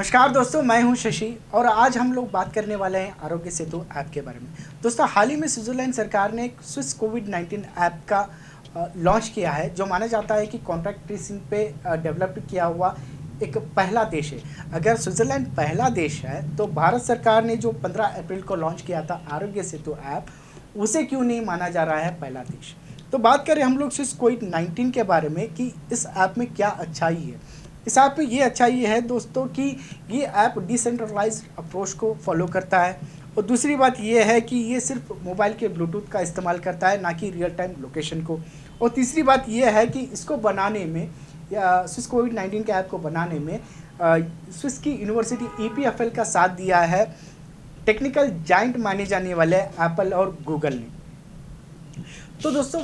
नमस्कार दोस्तों, मैं हूं शशि और आज हम लोग बात करने वाले हैं आरोग्य सेतु ऐप के बारे में। दोस्तों, हाल ही में स्विट्जरलैंड सरकार ने एक स्विस कोविड-19 ऐप का लॉन्च किया है, जो माना जाता है कि कॉन्टैक्ट ट्रेसिंग पे डेवलप किया हुआ एक पहला देश है। अगर स्विट्जरलैंड पहला देश है तो भारत सरकार ने जो 15 अप्रैल को लॉन्च किया था आरोग्य सेतु ऐप, उसे क्यों नहीं माना जा रहा है पहला देश। तो बात करें हम लोग स्विस कोविड-19 के बारे में कि इस ऐप में क्या अच्छाई है। इस ऐप में ये अच्छाई है दोस्तों कि ये ऐप डिसेंट्रलाइज्ड अप्रोच को फॉलो करता है, और दूसरी बात ये है कि ये सिर्फ मोबाइल के ब्लूटूथ का इस्तेमाल करता है, ना कि रियल टाइम लोकेशन को। और तीसरी बात ये है कि इसको बनाने में या स्विस कोविड-19 के ऐप को बनाने में स्विस की यूनिवर्सिटी EPFL का साथ दिया है टेक्निकल जाइंट माने जाने वाले एप्पल और गूगल ने। तो दोस्तों,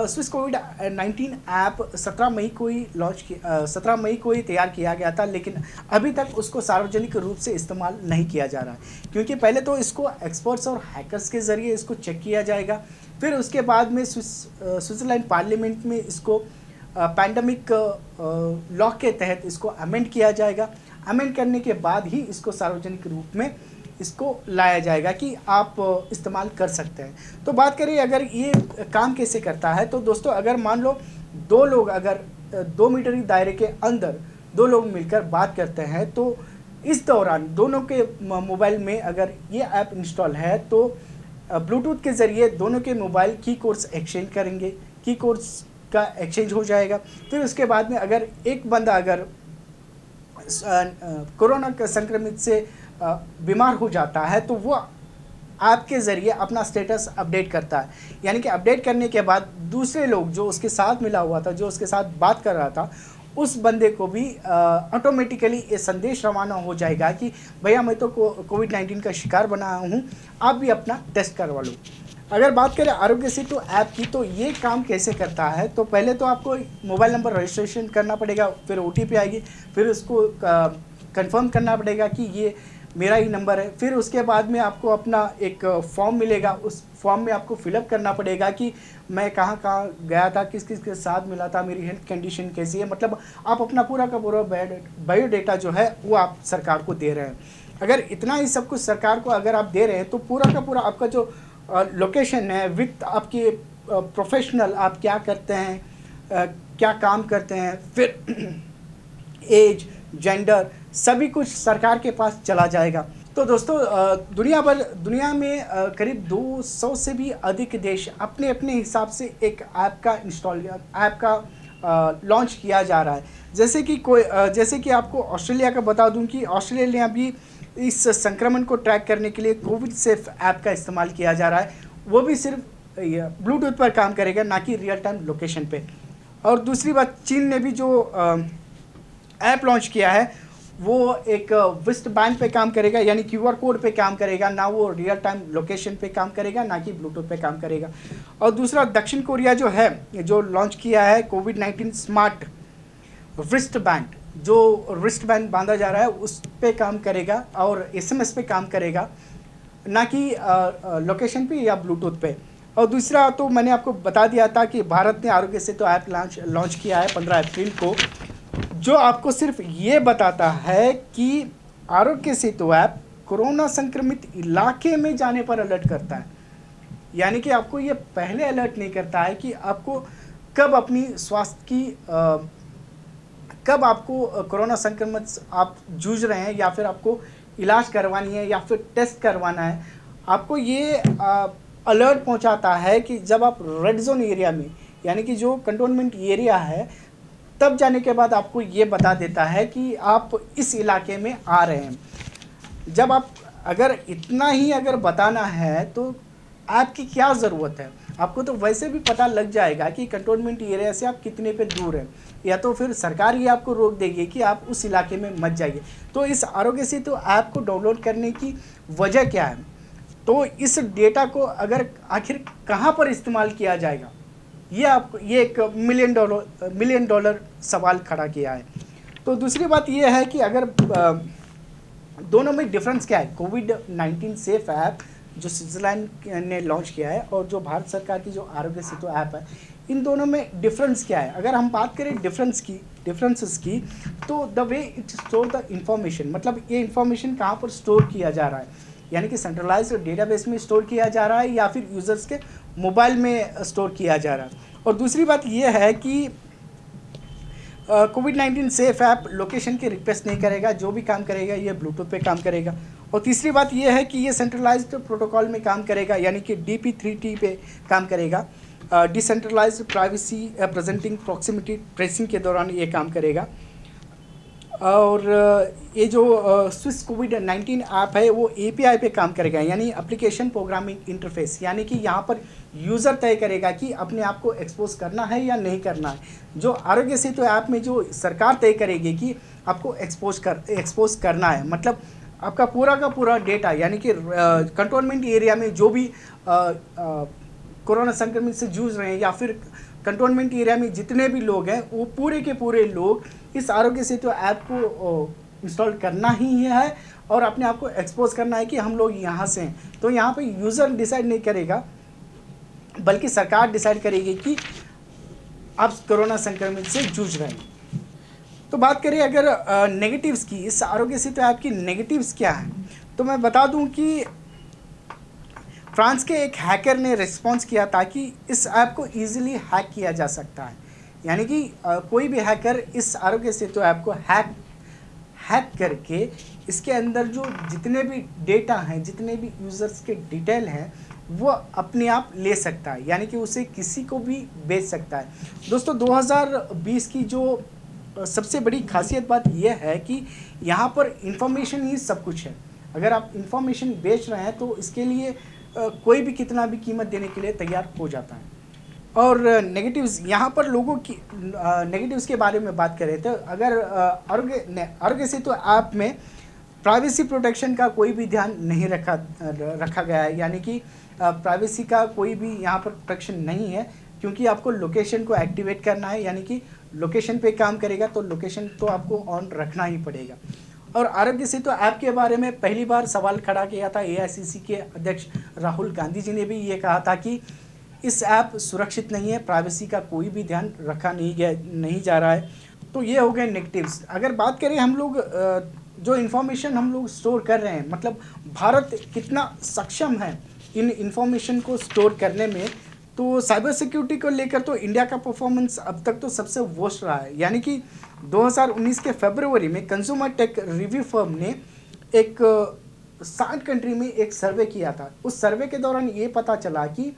स्विस कोविड-19 ऐप 17 मई को ही 17 मई को ही तैयार किया गया था, लेकिन अभी तक उसको सार्वजनिक रूप से इस्तेमाल नहीं किया जा रहा है, क्योंकि पहले तो इसको एक्सपर्ट्स और हैकर्स के ज़रिए इसको चेक किया जाएगा। फिर उसके बाद में स्विट्ज़रलैंड पार्लियामेंट में इसको पैंडमिक लॉ के तहत इसको अमेंड किया जाएगा। अमेंड करने के बाद ही इसको सार्वजनिक रूप में इसको लाया जाएगा कि आप इस्तेमाल कर सकते हैं। तो बात करें अगर ये काम कैसे करता है, तो दोस्तों अगर मान लो दो लोग अगर 2 मीटर दायरे के अंदर 2 लोग मिलकर बात करते हैं, तो इस दौरान दोनों के मोबाइल में अगर ये ऐप इंस्टॉल है तो ब्लूटूथ के ज़रिए दोनों के मोबाइल की कोड्स एक्सचेंज करेंगे, की कोड्स का एक्सचेंज हो जाएगा। फिर उसके बाद में अगर एक बंदा अगर कोरोना के संक्रमित से बीमार हो जाता है तो वो ऐप के ज़रिए अपना स्टेटस अपडेट करता है, यानी कि अपडेट करने के बाद दूसरे लोग जो उसके साथ मिला हुआ था, जो उसके साथ बात कर रहा था, उस बंदे को भी ऑटोमेटिकली ये संदेश रवाना हो जाएगा कि भैया मैं तो कोविड-19 का शिकार बना हूँ, आप भी अपना टेस्ट करवा लो। अगर बात करें आरोग्य सेतु ऐप की, तो ये काम कैसे करता है, तो पहले तो आपको मोबाइल नंबर रजिस्ट्रेशन करना पड़ेगा, फिर OTP आएगी, फिर उसको कंफर्म करना पड़ेगा कि ये मेरा ही नंबर है। फिर उसके बाद में आपको अपना एक फॉर्म मिलेगा, उस फॉर्म में आपको फिलअप करना पड़ेगा कि मैं कहाँ कहाँ गया था, किस किस के साथ मिला था, मेरी हेल्थ कंडीशन कैसी है, मतलब आप अपना पूरा का पूरा बायोडेटा जो है वो आप सरकार को दे रहे हैं। अगर इतना ही सब कुछ सरकार को अगर आप दे रहे हैं तो पूरा का पूरा आपका जो लोकेशन है विथ आपकी प्रोफेशनल आप क्या करते हैं, क्या काम करते हैं, फिर एज, जेंडर, सभी कुछ सरकार के पास चला जाएगा। तो दोस्तों, दुनिया में करीब 200 से भी अधिक देश अपने अपने हिसाब से एक ऐप का लॉन्च किया जा रहा है। जैसे कि आपको ऑस्ट्रेलिया का बता दूं कि ऑस्ट्रेलिया ने अभी इस संक्रमण को ट्रैक करने के लिए कोविड सेफ ऐप का इस्तेमाल किया जा रहा है। वो भी सिर्फ ब्लूटूथ पर काम करेगा, ना कि रियल टाइम लोकेशन पे। और दूसरी बात, चीन ने भी जो ऐप लॉन्च किया है वो एक रिस्ट बैंड पे काम करेगा, यानी QR कोड पे काम करेगा, ना वो रियल टाइम लोकेशन पे काम करेगा, ना कि ब्लूटूथ पे काम करेगा। और दूसरा, दक्षिण कोरिया जो है जो लॉन्च किया है कोविड-19 स्मार्ट रिस्ट बैंड, जो रिस्ट बैंड बांधा जा रहा है उस पे काम करेगा और SMS पे काम करेगा, ना कि लोकेशन पे या ब्लूटूथ पे। और दूसरा तो मैंने आपको बता दिया था कि भारत ने आरोग्य सेतु ऐप लॉन्च किया है 15 अप्रैल को, जो आपको सिर्फ ये बताता है कि आरोग्य सेतु ऐप कोरोना संक्रमित इलाके में जाने पर अलर्ट करता है। यानी कि आपको ये पहले अलर्ट नहीं करता है कि आपको कब अपनी स्वास्थ्य की कब आपको कोरोना संक्रमित आप जूझ रहे हैं, या फिर आपको इलाज करवानी है, या फिर टेस्ट करवाना है। आपको ये अलर्ट पहुंचाता है कि जब आप रेड जोन एरिया में, यानी कि जो कंटोनमेंट एरिया है, तब जाने के बाद आपको ये बता देता है कि आप इस इलाके में आ रहे हैं। जब आप अगर इतना ही अगर बताना है तो ऐप की क्या ज़रूरत है, आपको तो वैसे भी पता लग जाएगा कि कंटोनमेंट एरिया से आप कितने पे दूर हैं, या तो फिर सरकार ही आपको रोक देगी कि आप उस इलाके में मत जाइए। तो इस आरोग्य सेतु ऐप को डाउनलोड करने की वजह क्या है, तो इस डेटा को अगर आखिर कहाँ पर इस्तेमाल किया जाएगा, ये एक मिलियन डॉलर सवाल खड़ा किया है। तो दूसरी बात ये है कि अगर दोनों में डिफरेंस क्या है, कोविड-19 सेफ ऐप जो स्विट्ज़रलैंड ने लॉन्च किया है और जो भारत सरकार की जो आरोग्य सेतु ऐप है, इन दोनों में डिफरेंस क्या है? अगर हम बात करें डिफरेंसेस की, तो the way it store the information, मतलब ये इंफॉर्मेशन कहाँ पर स्टोर किया जा रहा है, यानी कि सेंट्रलाइज्ड डेटाबेस में स्टोर किया जा रहा है या फिर यूज़र्स के मोबाइल में स्टोर किया जा रहा है। और दूसरी बात ये है कि कोविड-19 सेफ ऐप लोकेशन की रिक्वेस्ट नहीं करेगा, जो भी काम करेगा ये ब्लूटूथ पे काम करेगा। और तीसरी बात ये है कि ये सेंट्रलाइज्ड प्रोटोकॉल में काम करेगा, यानी कि DP3T पे काम करेगा। Decentralised privacy presenting proximity tracing के दौरान ये काम करेगा। और ये जो स्विस कोविड-19 ऐप है वो API पे काम करेगा, यानी एप्लीकेशन प्रोग्रामिंग इंटरफेस, यानी कि यहाँ पर यूज़र तय करेगा कि अपने आप को एक्सपोज करना है या नहीं करना है। जो आरोग्य सेतु ऐप में जो सरकार तय करेगी कि आपको एक्सपोज करना है, मतलब आपका पूरा का पूरा डेटा, यानी कि कंटोनमेंट एरिया में जो भी कोरोना संक्रमण से जूझ रहे हैं या फिर कंटोनमेंट एरिया में जितने भी लोग हैं, वो पूरे के पूरे लोग इस आरोग्य सेतु ऐप को इंस्टॉल करना ही है और अपने आप को एक्सपोज करना है कि हम लोग यहाँ से हैं। तो यहाँ पे यूज़र डिसाइड नहीं करेगा, बल्कि सरकार डिसाइड करेगी कि आप कोरोना संक्रमण से जूझ रहे हैं। तो बात करें अगर नेगेटिव्स की, इस आरोग्य सेतु ऐप की नेगेटिव्स क्या हैं, तो मैं बता दूं कि फ्रांस के एक हैकर ने रिस्पॉन्स किया था कि इस ऐप को ईजिली हैक किया जा सकता है, यानी कि कोई भी हैकर इस आरोग्य सेतु ऐप को हैक करके इसके अंदर जो जितने भी डेटा हैं, जितने भी यूज़र्स के डिटेल हैं, वो अपने आप ले सकता है, यानी कि उसे किसी को भी बेच सकता है। दोस्तों 2020 की जो सबसे बड़ी खासियत बात यह है कि यहाँ पर इंफॉर्मेशन ही सब कुछ है। अगर आप इंफॉर्मेशन बेच रहे हैं तो इसके लिए कोई भी कितना भी कीमत देने के लिए तैयार हो जाता है। और नेगेटिव्स, यहाँ पर लोगों की नेगेटिव्स के बारे में बात करें तो अगर आरोग्य सेतु ऐप में प्राइवेसी प्रोटेक्शन का कोई भी ध्यान नहीं रखा गया है, यानी कि प्राइवेसी का कोई भी यहाँ पर प्रोटेक्शन नहीं है, क्योंकि आपको लोकेशन को एक्टिवेट करना है, यानी कि लोकेशन पे काम करेगा तो लोकेशन तो आपको ऑन रखना ही पड़ेगा। और आरोग्य सेतु ऐप के बारे में पहली बार सवाल खड़ा किया था AICC के अध्यक्ष राहुल गांधी जी ने भी ये कहा था कि इस ऐप सुरक्षित नहीं है, प्राइवेसी का कोई भी ध्यान रखा नहीं जा रहा है। तो ये हो गए नेगेटिव्स। अगर बात करें हम लोग जो इन्फॉर्मेशन हम लोग स्टोर कर रहे हैं, मतलब भारत कितना सक्षम है इन इन्फॉर्मेशन को स्टोर करने में, तो साइबर सिक्योरिटी को लेकर तो इंडिया का परफॉर्मेंस अब तक तो सबसे वर्स्ट रहा है। यानी कि 2019 के फरवरी में कंज्यूमर टेक रिव्यू फर्म ने एक 60 कंट्री में एक सर्वे किया था। उस सर्वे के दौरान ये पता चला कि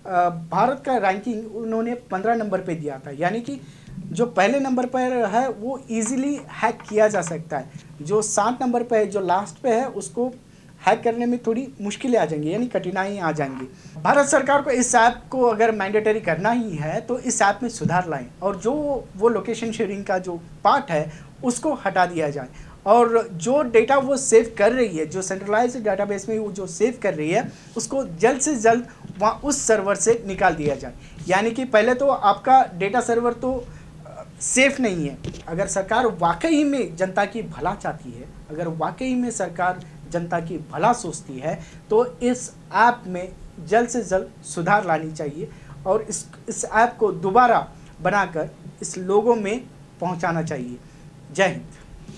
भारत का रैंकिंग उन्होंने 15 नंबर पे दिया था, यानी कि जो पहले नंबर पर है वो इजीली हैक किया जा सकता है, जो 60 नंबर पे है, जो लास्ट पे है, उसको हैक करने में थोड़ी मुश्किलें आ जाएंगी, यानी कठिनाई आ जाएंगी। भारत सरकार को इस ऐप को अगर मैंडेटरी करना ही है तो इस ऐप में सुधार लाएं और जो वो लोकेशन शेयरिंग का जो पार्ट है उसको हटा दिया जाए, और जो डेटा वो सेव कर रही है, जो सेंट्रलाइज्ड डेटाबेस में वो जो सेव कर रही है, उसको जल्द से जल्द वहाँ उस सर्वर से निकाल दिया जाए। यानी कि पहले तो आपका डेटा सर्वर तो सेफ नहीं है। अगर सरकार वाकई में जनता की भला चाहती है, अगर वाकई में सरकार जनता की भला सोचती है, तो इस ऐप में जल्द से जल्द सुधार लानी चाहिए और इस ऐप को दोबारा बनाकर इस लोगों में पहुंचाना चाहिए। जय हिंद।